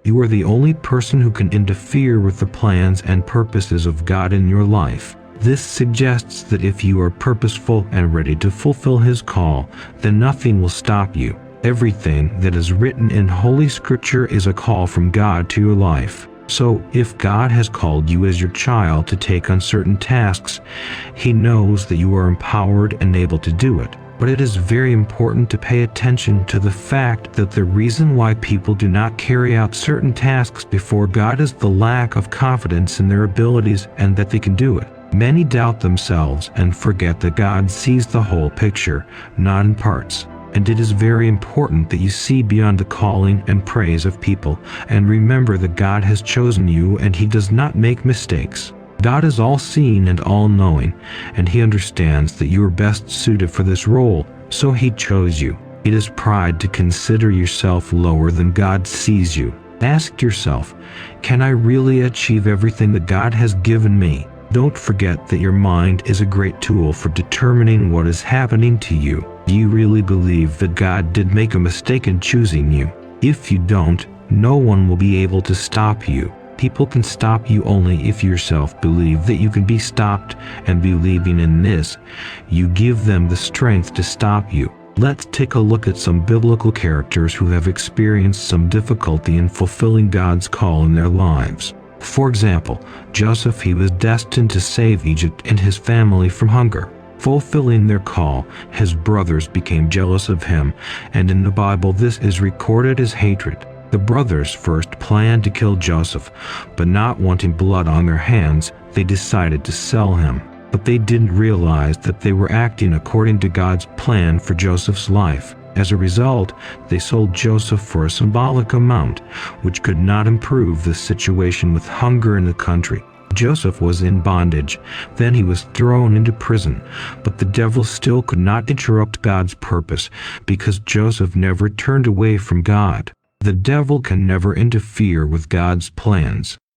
You are the only person who can interfere with the plans and purposes of God in your life. This suggests that if you are purposeful and ready to fulfill His call, then nothing will stop you. Everything that is written in Holy Scripture is a call from God to your life. So, if God has called you as your child to take on certain tasks, He knows that you are empowered and able to do it. But it is very important to pay attention to the fact that the reason why people do not carry out certain tasks before God is the lack of confidence in their abilities and that they can do it. Many doubt themselves and forget that God sees the whole picture, not in parts. And it is very important that you see beyond the calling and praise of people and remember that God has chosen you and He does not make mistakes. God is all-seeing and all-knowing, and He understands that you are best suited for this role, so He chose you. It is pride to consider yourself lower than God sees you. Ask yourself, can I really achieve everything that God has given me? Don't forget that your mind is a great tool for determining what is happening to you. Do you really believe that God did make a mistake in choosing you? If you don't, no one will be able to stop you. People can stop you only if you yourself believe that you can be stopped, and believing in this, you give them the strength to stop you. Let's take a look at some biblical characters who have experienced some difficulty in fulfilling God's call in their lives. For example, Joseph, he was destined to save Egypt and his family from hunger. Fulfilling their call, his brothers became jealous of him, and in the Bible this is recorded as hatred. The brothers first planned to kill Joseph, but not wanting blood on their hands, they decided to sell him. But they didn't realize that they were acting according to God's plan for Joseph's life. As a result, they sold Joseph for a symbolic amount, which could not improve the situation with hunger in the country. Joseph was in bondage. Then he was thrown into prison. But the devil still could not interrupt God's purpose, because Joseph never turned away from God. The devil can never interfere with God's plans.